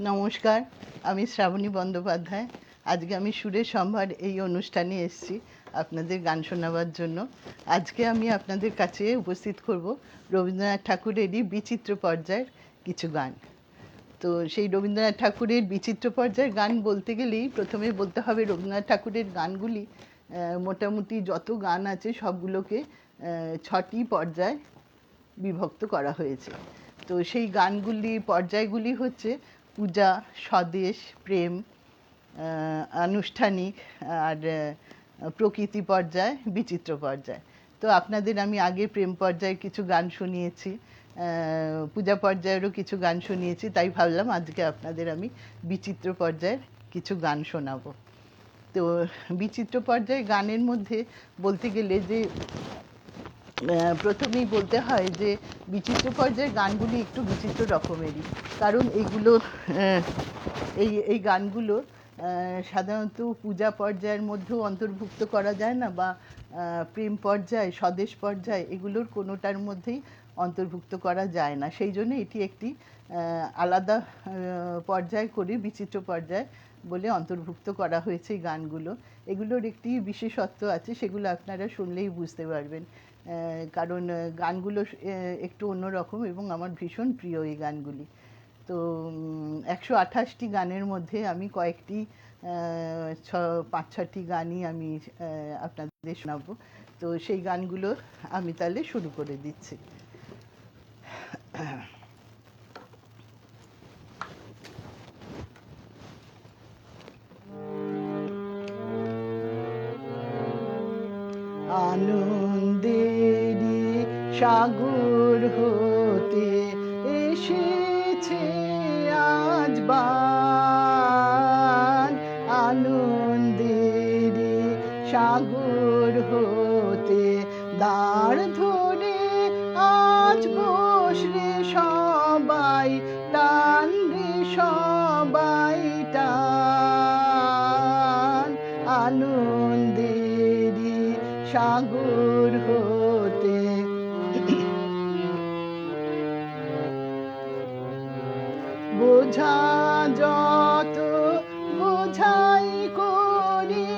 নমস্কার, আমি শ্রাবণী বন্দ্যোপাধ্যায়। আজকে আমি সুরের সম্ভার এই অনুষ্ঠানে এসেছি আপনাদের গান শোনাবার জন্য। আজকে আমি আপনাদের কাছে উপস্থিত করব রবীন্দ্রনাথ ঠাকুরেরই বিচিত্র পর্যায়ের কিছু গান। তো সেই রবীন্দ্রনাথ ঠাকুরের বিচিত্র পর্যায়ের গান বলতে গেলেই প্রথমে বলতে হবে রবীন্দ্রনাথ ঠাকুরের গানগুলি মোটামুটি যত গান আছে সবগুলোকে 6টি পর্যায়ে বিভক্ত করা হয়েছে। তো সেই গানগুলি পর্যায়গুলি হচ্ছে পূজা, স্বদেশ, প্রেম, আনুষ্ঠানিক আর প্রকৃতি পর্যায়, বিচিত্র পর্যায়। তো আপনাদের আমি আগে প্রেম পর্যায়ের কিছু গান শুনিয়েছি, পূজা পর্যায়েরও কিছু গান শুনিয়েছি, তাই ভাবলাম আজকে আপনাদের আমি বিচিত্র পর্যায়ের কিছু গান শোনাবো। তো বিচিত্র পর্যায়ে গানের মধ্যে বলতে গেলে যে প্রথমেই বলতে হয় যে বিচিত্র পর্যায়ের গানগুলি একটু বিচিত্র রকমেরই, কারণ এইগুলো এই গানগুলো সাধারণত পূজা পর্যায়ের মধ্যেও অন্তর্ভুক্ত করা যায় না, বা প্রেম পর্যায়, স্বদেশ পর্যায় এগুলোর কোনোটার মধ্যেই অন্তর্ভুক্ত করা যায় না। সেই জন্য এটি একটি আলাদা পর্যায় করে বিচিত্র পর্যায় বলে অন্তর্ভুক্ত করা হয়েছে এই গানগুলো। এগুলোর একটি বিশেষত্ব আছে, সেগুলো আপনারা শুনলেই বুঝতে পারবেন, কারণ গানগুলো একটু অন্যরকম এবং আমার ভীষণ প্রিয় এই গানগুলি। তো 128টি গানের মধ্যে আমি কয়েকটি 5-6টি গানই আমি আপনাদের শোনাবো। তো সেই গানগুলো আমি তাহলে শুরু করে দিচ্ছি। আনন্দেরই সাগর হতে এসেছে আজ বান, আনন্দেরই সাগর হতে দাঁড় ধরে আজ বসরে সবাই টান রে সবাই টান, আনন্দেরই সাগর হতে বোঝা যত বোঝাই করি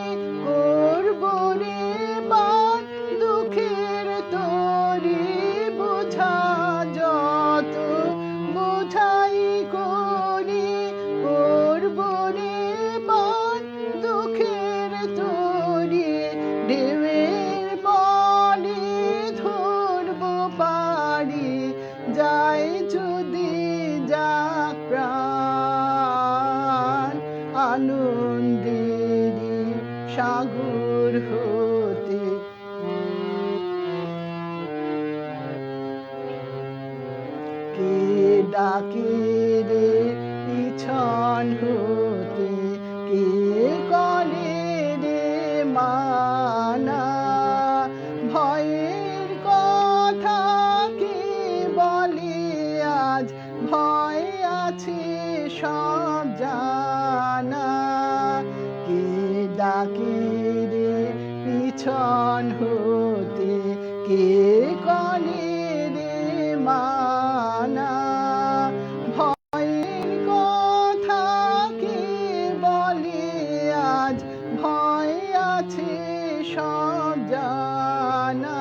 করব রে বান দুঃখের তরি, বোঝা যত বোঝাই করি করব রে বান দুঃখের তরি, ঢেউয়ের বলে ধরব পারি যায় যদি যাক প্রাণ, আনন্দেরই সাগর হতে কে ডাকে রে পিছন হতে, কে করে রে মানা, ভয়ের কথা কে বলে আজ ভয় আছে সব জানা, কে ডাকে রে পিছন হতে, কে করে রে মানা, ভয়ের কথা কে বলে আজ ভয় আছে সব জানা,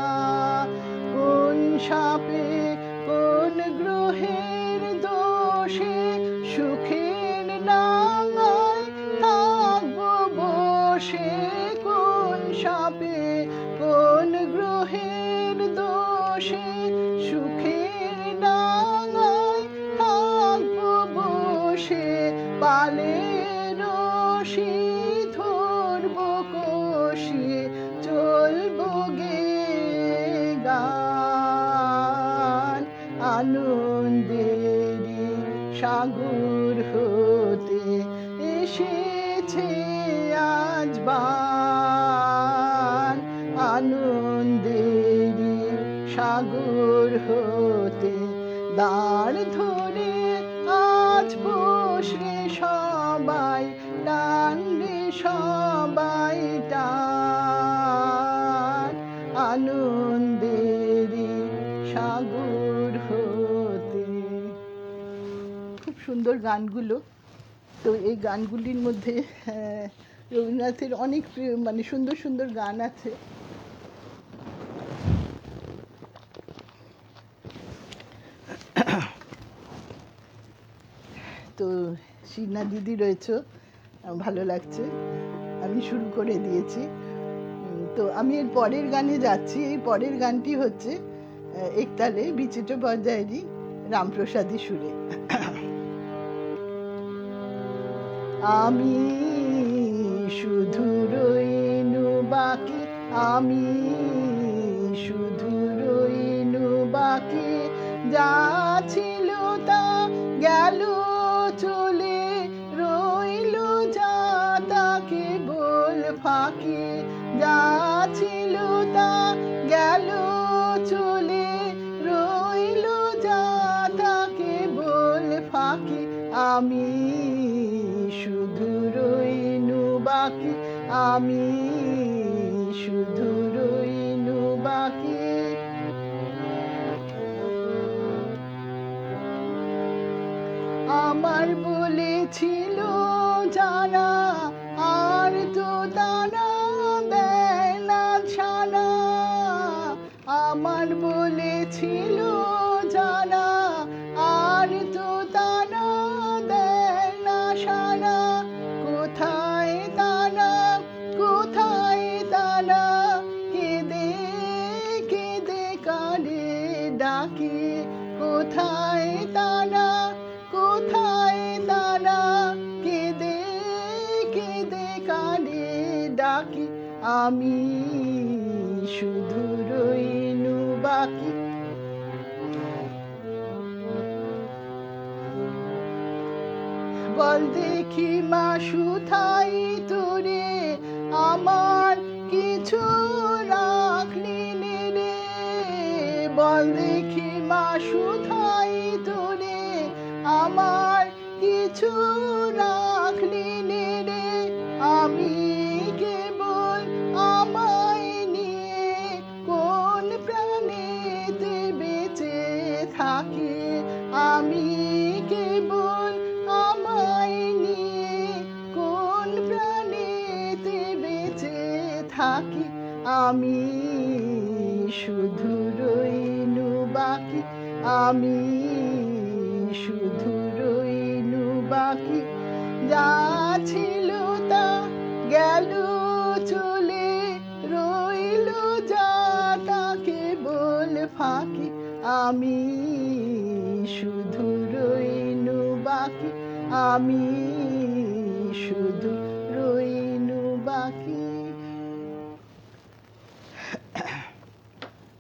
কোন সাপে কোন গ্রহের দোষে সুখের নাঙায় থাকবো বসে, কোন সাপে কোন গ্রহের দোষে সুখের নাঙায় থাকবো বসে, পালে রশি ধরবো কষি চলবো গে গান, আনন্দেরই সাগর হতে এসেছে আজ বান, আনন্দেরই সাগর হতে দাঁড় ধরে আজ বসরে সবাই টান রে সবাই টান, আনন্দেরই সাগর হতে। খুব সুন্দর গানগুলো, তো এই গানগুলির মধ্যে রবীন্দ্রনাথের অনেক মানে সুন্দর সুন্দর গান আছে। তো শিবনা দিদি রয়েছে, ভালো লাগছে, আমি শুরু করে দিয়েছি। তো আমি এর পরের গানে যাচ্ছি। এই পরের গানটি হচ্ছে একতালে বিচিত্র পর্যায়েরই রামপ্রসাদী সুরে। আমি শুধু রইনু বাকি, আমি শুধু রইনু বাকি, যা ছিল তা গেল চলে, রইল যা তা কেবল ফাঁকি, যা ছিল তা গেল চলে, রইল যা তা কেবল ফাঁকি, আমি শুধু রইনু বাকি, আমি শুধু রইনু বাকি। আমার বলেছিল জানা, আর তো দানা দেয় না ছানা, আমার বলেছিল জানা, আর তো দানা দেয় না সানা, কোথায় দানা কোথায় দানা, কেঁদে কেঁদে কাঁদে ডাকি, কোথায় দানা কোথায় দানা, কেঁদে কেঁদে কাঁদে ডাকি, আমি শুধু রইনু বাকি। বল দেখি মা সুথাই তোরে, আমার কিছু রাখলি রে, বল দেখি মা সুথাই তোরে, আমার কিছু রাখলি রে, আমি কেবল আমায় নিয়ে কোন প্রাণেতে বেঁচে থাকি, আমি কেবল আমায় নিয়ে কোন প্রাণেতে বেঁচে থাকি, আমি শুধু রইনু বাকি, আমি শুধু রইনু বাকি, যা ছিল তা গেল চলে, রইল যা তা কেবল ফাঁকি, আমি শুধু রইনু বাকি, আমি শুধু রইনু বাকি।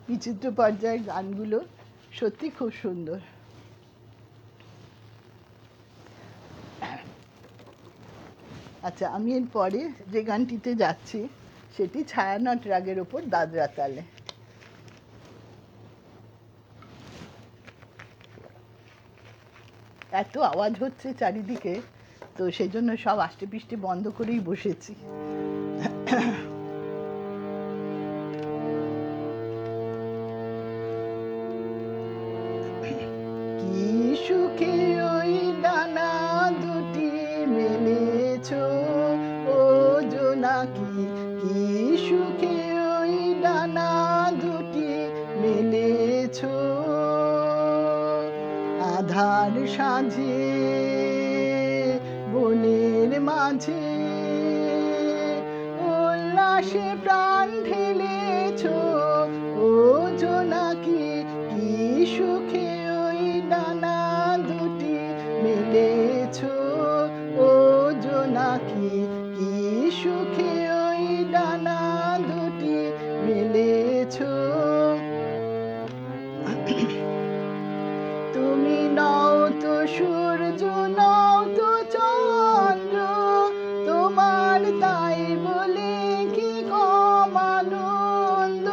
বিচিত্র পর্যায়ের গানগুলো সত্যি খুব সুন্দর। আচ্ছা, আমি এর পরে যে গানটিতে যাচ্ছি সেটি ছায়ানট রাগের ওপর দাদরা তালে। এত আওয়াজ হচ্ছে চারিদিকে, তো সেই জন্য সব আষ্টে পিষ্টে বন্ধ করেই বসেছি। কি সুখে ওই ডানা দুটি মেলেছো ও জোনাকি, কি সুখে ওই ডানা দুটি মেলেছো, আধার সাঁঝে বনের মাঝে উল্লাসে প্রাণ ঢেলেছো ও জোনাকি, কি সুখে ওই ডানা দুটি মেলেছো ও জোনাকি, কি সুখে ওই ডানা দুটি মেলেছো, তুমি নও তো সূর্য নও তো চন্দ্র, তোমার তাই বলে কি কম আনন্দ,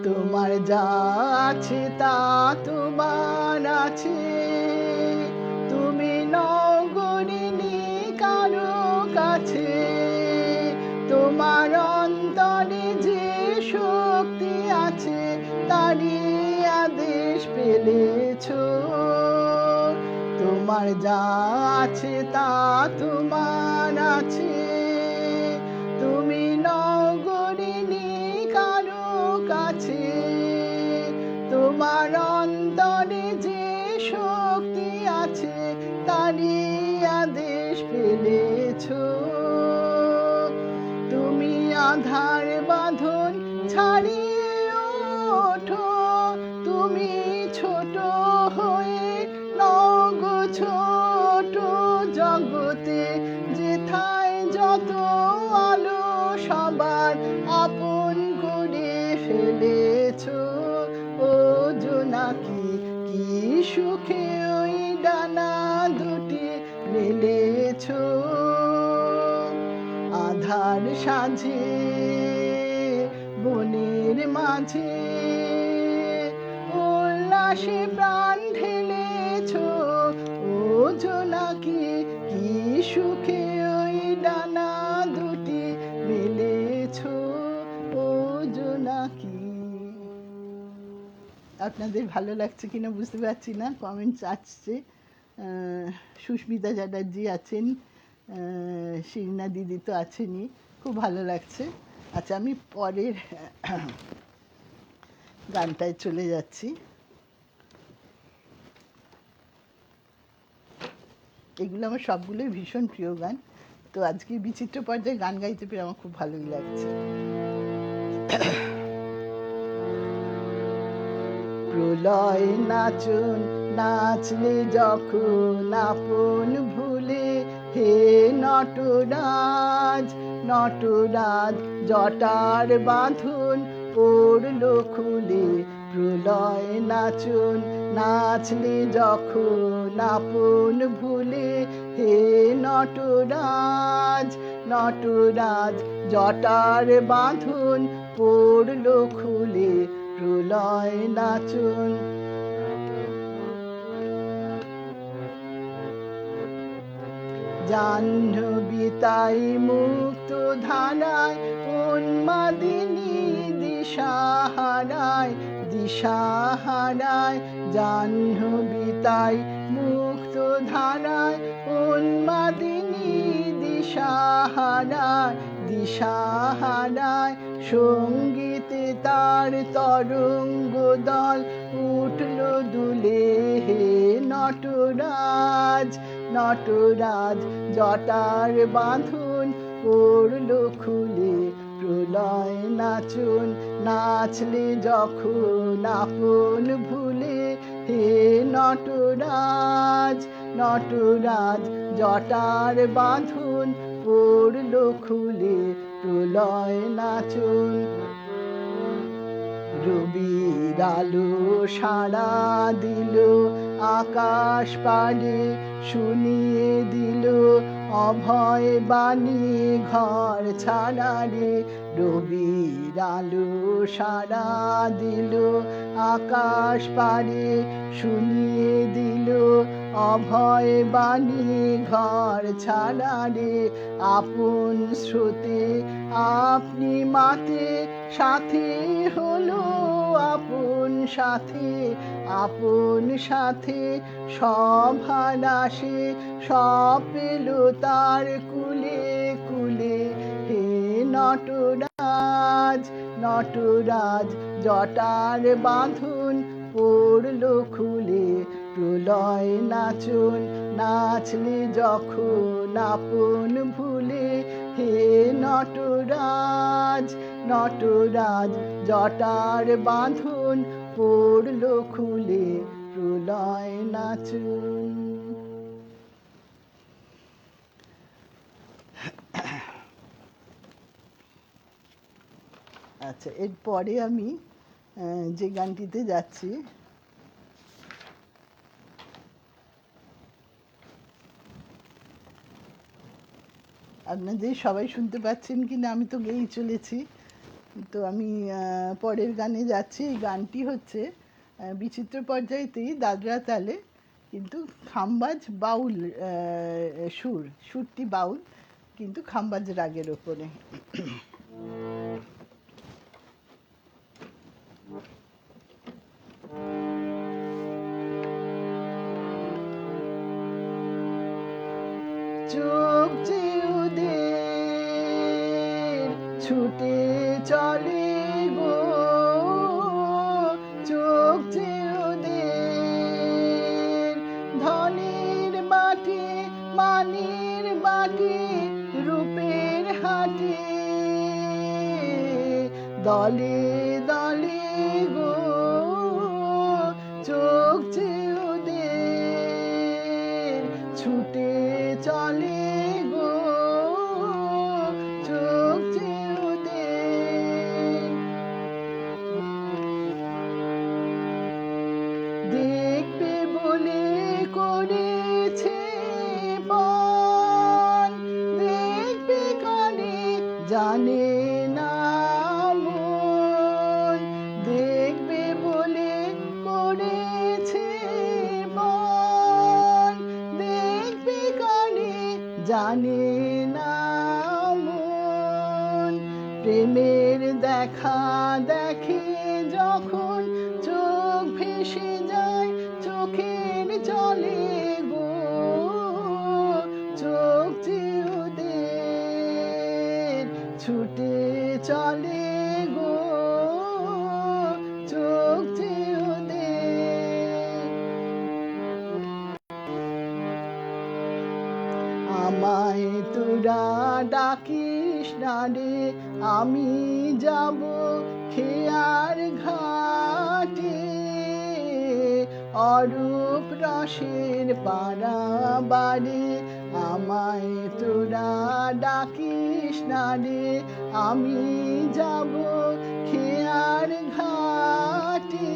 তোমার যা আছে তা তোমার আছে, তুমি নগরিনী কারো কাছে। তোমার অন্তরে যে শক্তি আছে তারই আদেশ পেলেছ। তোমার যা আছে তা তোমার আছে, তুমি নগরিনী কারো কাছে। তোমার অন্তরে যে শক্তি আছে তারই আদেশ পেলেছ। তুমি আধার বাঁধন ছাড়িয়ে ওঠো, তুমি ছোট হয়ে নগ ছোট জগতে যেথায় যত আলো সবার আপন করে ফেলেছ। ও জোনাকি কি সুখে ওই ডানা দুটি মেলেছ। আধার সাঁঝে বনের মাঝে উল্লাসে প্রাণ ঢেলেছ। ও জোনাকি কি সুখে ওই ডানা দুটি মেলেছ। ও জোনাকি। আপনাদের ভালো লাগছে কিনা বুঝতে পারছি না, কমেন্টস আসছে। সুস্মিতা চ্যাটার্জি আছেন, শিরিনা দিদি তো আছেনই, খুব ভালো লাগছে। আচ্ছা, আমি পরের গানটায় চলে যাচ্ছি। এগুলো আমার সবগুলোই ভীষণ প্রিয় গান, তো আজকে বিচিত্র পর্যায়ে গান গাইতে পেরে আমার খুব ভালোই লাগছে। প্রলয় নাচন নাচলে যখন আপন ভুলে, হে নটরাজ নটরাজ জটার বাঁধন পড়ল খুলে। প্রলয় নাচন নাচলে যখন আপন ভুলে, হে নটরাজ নটরাজ জটার বাঁধন পড়ল খুলে। প্রলয় নাচন জাহ্নবী তাই মুক্ত ধারায় উন্মাদিনী দিশাহারায় দিশাহারায়। জাহ্নবী তাই মুক্ত ধারায় উন্মাদিনী দিশাহারায় দিশাহারায়। সঙ্গীতে তার তরঙ্গ দল উঠল দুলে, হে নটরাজ নটরাজ জটার বাঁধন পড়ল খুলে। প্রলয় নাচন নাচলে যখন আপন ভুলে, হে নটরাজ নটরাজ জটার বাঁধন পড়ল খুলে। প্রলয় নাচন রবির আলো সাড়া দিল আকাশ পাড়ে, শুনিয়ে দিল অভয় বাণী ঘর ছাড়া রে। রবির আলো সাড়া দিল আকাশ পাড়ে, শুনিয়ে দিল অভয় বাণী ঘর ছাড়া রে। আপন স্রোতে আপনি মাতে সাথে হলো আপন সাথে আপন সাথে। সব হারাসে সব পেল তার কুলে কুলে, হে নটরাজ নটরাজ জটার বাঁধন পড়ল খুলে। প্রলয় নাচন নাচলে যখন আপন ভুলে, হে নটরাজ নটরাজ জটার বাঁধন পড়ল খুলে। প্রলয় নাচন। আচ্ছা, এরপরে আমি যে গানটিতে যাচ্ছি, আপনাদের সবাই শুনতে পাচ্ছেন কিনা আমি তো গেয়েই চলেছি, তো আমি পরের গানে যাচ্ছি। এই গানটি হচ্ছে বিচিত্র পর্যায়েতেই দাদরা তালে, কিন্তু খাম্বাজ বাউল সুরটি বাউল, কিন্তু খাম্বাজ রাগের ওপরে। চোখ যে ওদের ছুটে চলে গো, চোখ যে ওদের ধনের বাটি মানের বাটি রূপের হাটে, দলে দলে গো, চোখ যে ওদের ছুটে চলে গো, চোখ যে ওদের। দেখবে বলে করেছে পণ, দেখবে কানে জানে না মন, দেখবে বলে করেছে পণ, দেখবে কানে জানে না মন। প্রেমের দেখা দেখে যখন চোখ ভেসে যায় চোখের জলে গো, চোখ যে ওদের ছুটে চলে গো, চোখ যে ওদের। আমায় তোরা ডাকিস না রে, আমি যাব খেয়ার ঘাটে, অরূপ রসের পারাবারে। আমায় তোরা ডাকিস না রে, আমি যাব খেয়ার ঘাটে,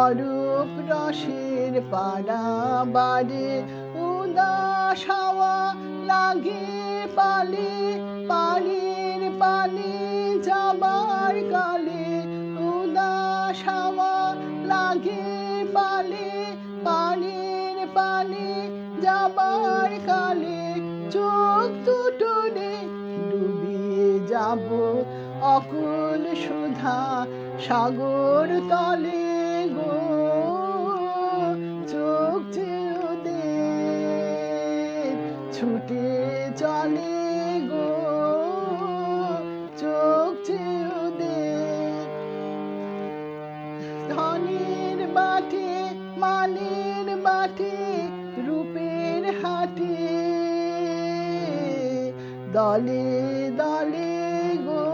অরূপ রসের পারাবারে। উদাস হাওয়া লাগে পালে, পালের পানে যাবার কালে, উদাস হাওয়া লাগে পালে, পালের পানে যাবার কালে, চোখ দুটো রে ডুবিয়ে যাব অকুল সুধা সাগর তলে গো, চোখ যে ওদের ছুটে চলে গো, চোখ যে ওদের। ধনের বাটে মানের বাটে রূপের হাটে, দলে দলে গো,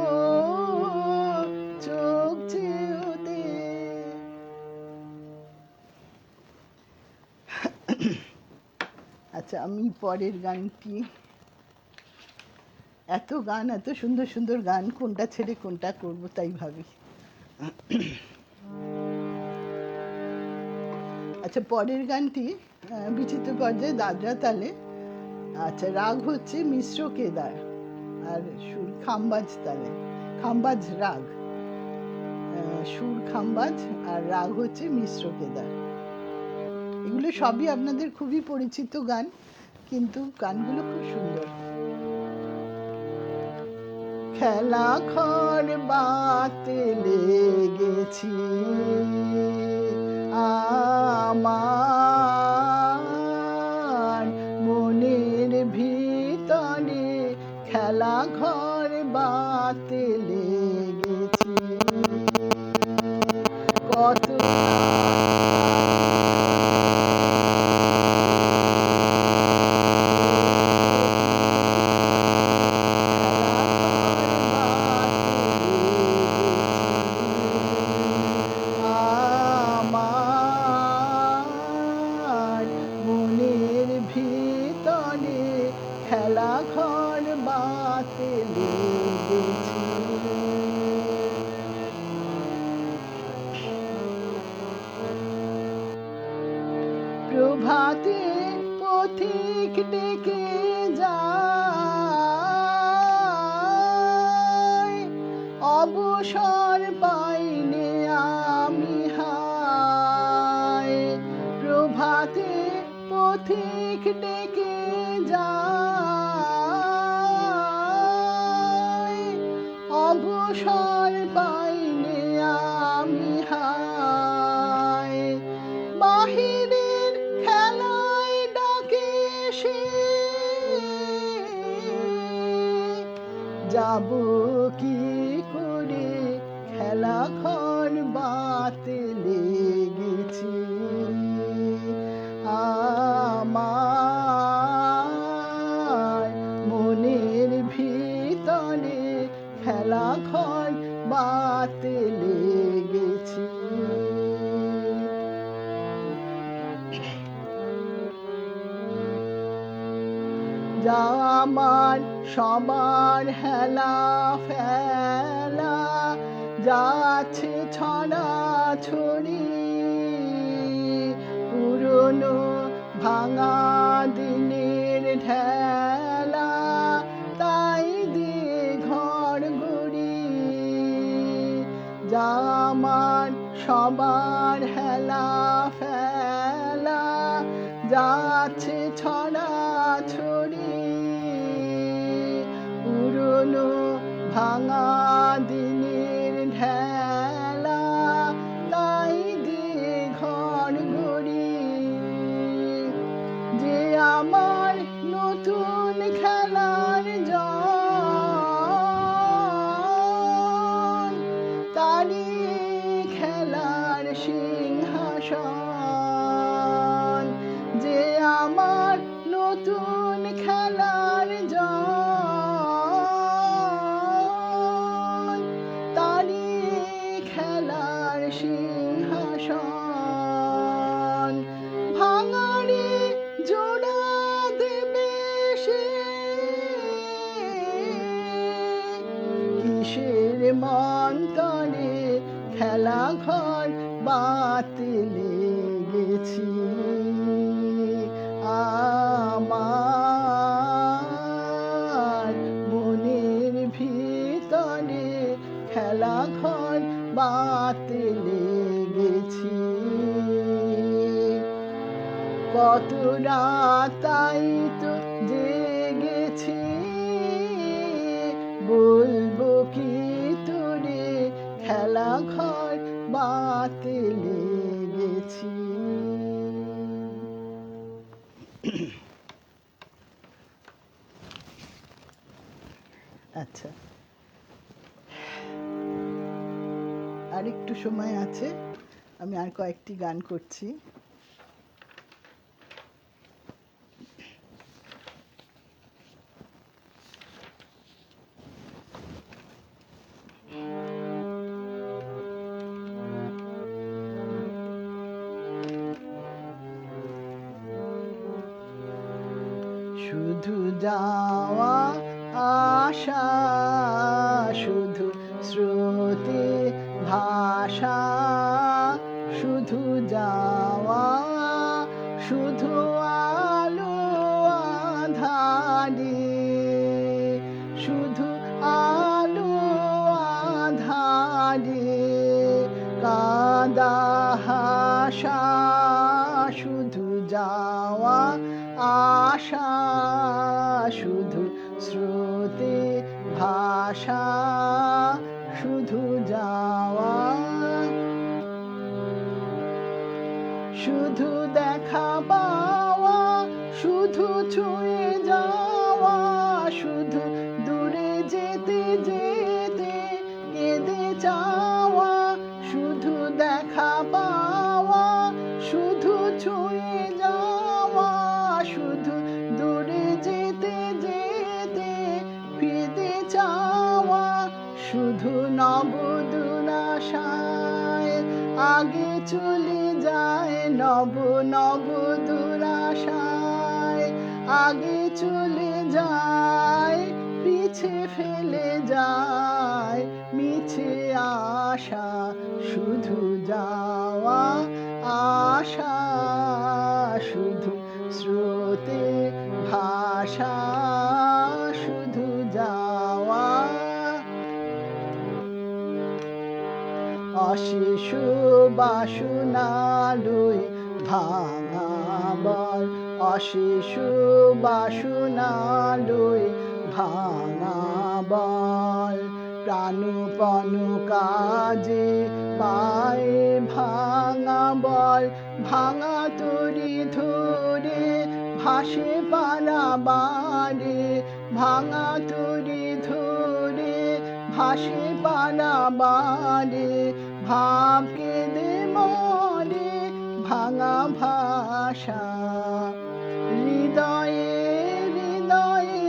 চোখ যে ওদের। আচ্ছা, আমি পরের গানটি, এত গান, এত সুন্দর সুন্দর গান, কোনটা ছেড়ে কোনটা করব তাই ভাবি। আচ্ছা, পরের গানটি বিচিত্র পর্যায়ে দাদরা তালে। আচ্ছা, রাগ হচ্ছে মিশ্র কেদার আর সুর খাম্বাজ তালে, খাম্বাজ রাগ, সুর খাম্বাজ আর রাগ হচ্ছে মিশ্র কেদার। এগুলো সবই আপনাদের খুবই পরিচিত গান, কিন্তু গানগুলো খুব সুন্দর। খেলা ঘর বাতে লেগেছি আমার মনের ভিতরে, খেলা ঘর বাতে লেগেছি কত খেলা ঘর বাতে লেগেছি। প্রভাতে পথিক ডেকে যায়, অবসর পাইনে আমি হায়, প্রভাতে পথিক ডেকে যায়, অবসর পাইনে আমি হায়, বাহিরের খেলায় ডাকে সে, যাব কি করে খেলা ঘর বাতে লেগেছি, আমার মনের ভিতরে খেলা ঘর বাতে লেগেছি। যা আমার সবার হেলা ফেলা, যাচ্ছে ছড়া ছড়ি, পুরনো ভাঙা দিনের ঢেলা, তাই দিয়ে ঘর গড়ি। যা আমার সবার হেলা ফেলা, যাচ্ছে ছড়া ছড়ি, পুরনো ভাঙা দিনের ঢেলা, তাই দিয়ে ঘর গড়ি। যে আমার নতুন খেলার জন, তারি খেলার সিংহাসন, যে আমার নতুন খেলার জন, তারি খেলার সিংহাসন, ভাঙারে জোড়া দেবে সে, কিসের মন্তরে খেলা ঘর বাতে লেগেছি, আমার মনের ভিতরে খেলা ঘর বাতে লেগেছি। কত রাতাই তো জেগেছি, বলবো কি তোরে খেলা ঘর বাতে লেগেছি। আচ্ছা, আর একটু সময় আছে, আমি আর কয়েকটি গান করছি। শুধু যাওয়া আশা, শুধু স্রোতে ভাষা, শুধু যাওয়া, শুধু আলো আঁধারে, শুধু আলো আঁধারে, কাঁদা হাসা, শুধু যাওয়া আশা, শুধু স্রোতে ভাষা, শুধু যাওয়া, শুধু দেখা পাওয়া, শুধু ছুঁয়ে যাওয়া, শুধু দূরে যেতে যেতে কেঁদে চাওয়া, শুধু দেখা পাওয়া, শুধু ছুঁয়ে যাওয়া, শুধু দূরে যেতে যেতে ফিরতে চাওয়া, শুধু নবদূর আশায় আগে চলে যায়, নবদূর আশায় আগে চলে যায়, পিছে ফেলে যায় মিছে আশা, শুধু যাওয়া আশা, শুধু স্রোতে ভাষা, শুধু যাওয়া। অশেষ বাসনা লই ভাঙা বল, অশেষ বাসনা লই ভাঙা বল। প্রাণপণ কাজে পায়ে ভাঙা বল, ভাঙা তরি ধরে ভাসে পারাবারে, ভাঙা তরি ধরে ভাসে পারাবারে। ভাব কেঁদে মরে ভাঙা ভাষা, হৃদয়ে হৃদয়ে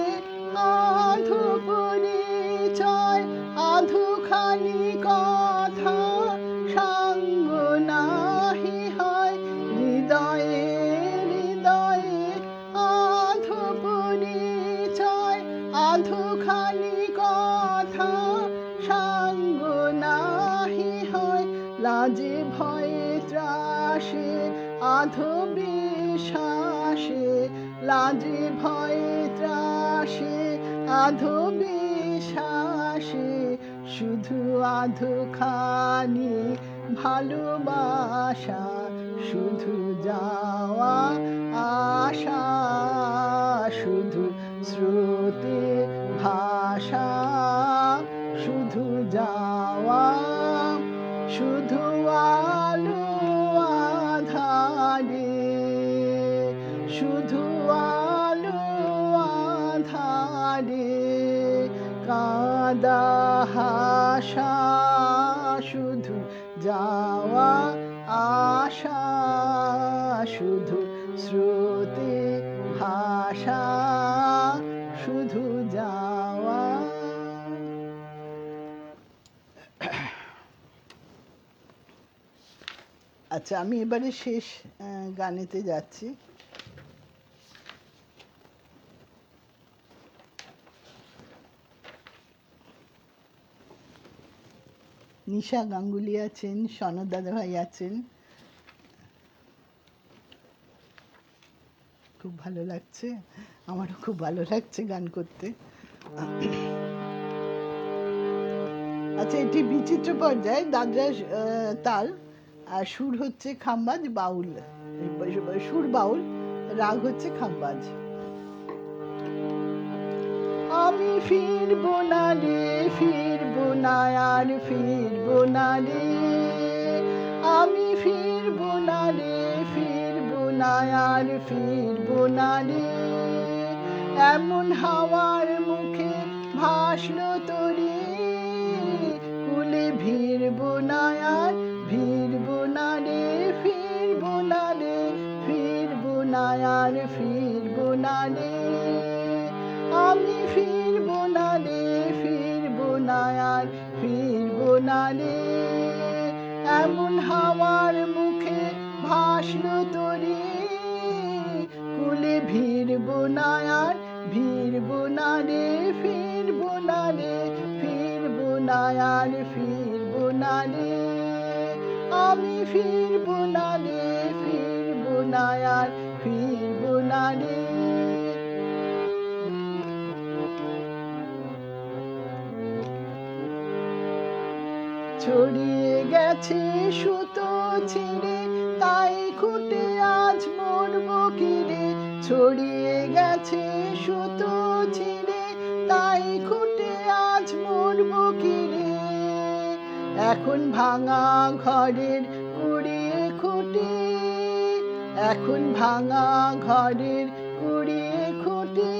আধো পরিচয়, আধোখানি কথা সাঙ্গ নাহি হয়। হৃদয়ে হৃদয়ে আধো পরিচয়, আধোখানি কথা সাঙ্গ নাহি হয়। লাজে ভয়ে ত্রাসে আধো বিশ্বাসে, লাজে ভয়ে ত্রাসে আধো বিশ্বাসে। শুধু আধোখানি ভালোবাসা, শুধু যাওয়া আশা, শুধু স্রোতে ভাষা, শুধু যাওয়া, শুধু আলো আধারে, শুধু আলো আধারে। কাঁদা হাসা, শুধু যাওয়া আশা, শুধু স্রোতে ভাষা, শুধু যাওয়া। আচ্ছা, আমি এবারে শেষ গানেতে যাচ্ছি। নিশা গাঙ্গুলি আছেন, সনদ দাদাভাই আছেন, খুব ভালো লাগছে, আমারও খুব ভালো লাগছে গান করতে। আচ্ছা, এটি বিচিত্র পর্যায়ে দাদরা তাল, আর সুর হচ্ছে খাম্বাজ বাউল, সুর বাউল, রাগ হচ্ছে খাম্বাজ। আমি ফিরবো না রে, ফিরবো না আর ফিরবো না রে, আমি ফিরবো না রে, ফিরবো না আর ফিরবো না রে। এমন হাওয়ার মুখে ভাসলো তরি, কুলে ভিড়বো না আর ভিড়বো না রে, ফিরবো না রে, ফিরবো না আর ফিরবো না রে। আমি ফিরবো না রে, ফিরবো না আর ফিরবো না রে। এমন হাওয়ার মুখে ভাসলো তরি, কুলে ভিড়বো না আর ভিড়বো না রে, ফিরবো না রে, ফিরবো না আর ফিরবো না রে। আমি ফিরবো না রে, ফিরবো না আর ফিরবো না রে। ছড়িয়ে গেছে সুতো ছিঁড়ে, তাই খুঁটে আজ মরবো কিরে। ছড়িয়ে গেছে সুতো ছিঁড়ে, তাই খুঁটে আজ মরবো কিরে। এখন ভাঙা ঘরের কুড়িয়ে খুঁটি, এখন ভাঙা ঘরের কুড়িয়ে খুঁটি।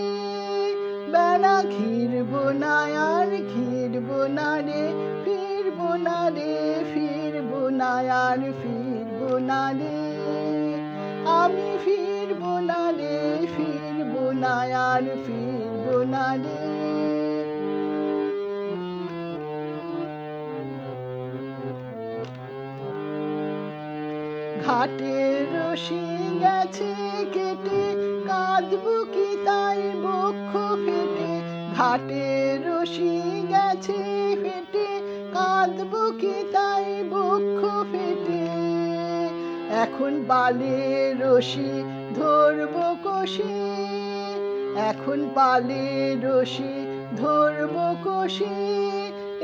বেড়া ঘিরবো না আর ঘিরবো না রে, ফিরবো না রে, ফিরবো না আর ফিরবো না রে। আমি ফিরবো না রে, ফিরবো না আর ফিরবো না রে। ঘাটের রশি গেছে কেটে, কাঁদবো কি তাই বক্ষ ফেটে। ঘাটের রশি গেছে ফেটে, কাঁদবো কি তাই বক্ষ ফেটে। এখন বালের রশি ধরবো কষি, এখন বালের রশি ধরবো কষি।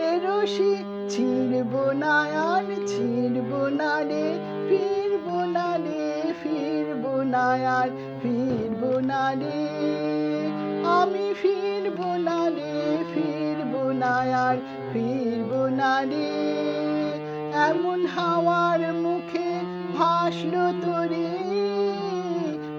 এ রশি ছিড়বো না আর ছিড়বো না রে, ফিরবো না রে, ফিরবো না আর ফিরবো না রে, আমি ফিরবো না রে, ফিরবো না আর ফিরবো না রে। এমন হাওয়ার মুখে ভাসলো তোরে,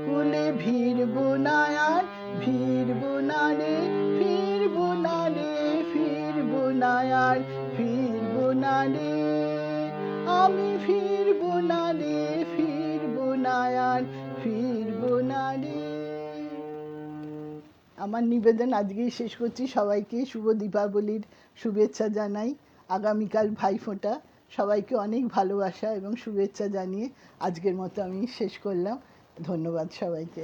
কুলে ভিড়বো না আর ভিড়বো না রে, ফিরবো না রে, ফিরবো না আর ফিরবো না রে, আমি ফিরবো না রে, ফিরবো না আর ফিরবো না রে। আমার নিবেদন আজকেই শেষ করছি। সবাইকে শুভ দীপাবলির শুভেচ্ছা জানাই। আগামীকাল ভাইফোঁটা। সবাইকে অনেক ভালোবাসা এবং শুভেচ্ছা জানিয়ে আজকের মতো আমি শেষ করলাম। ধন্যবাদ সবাইকে।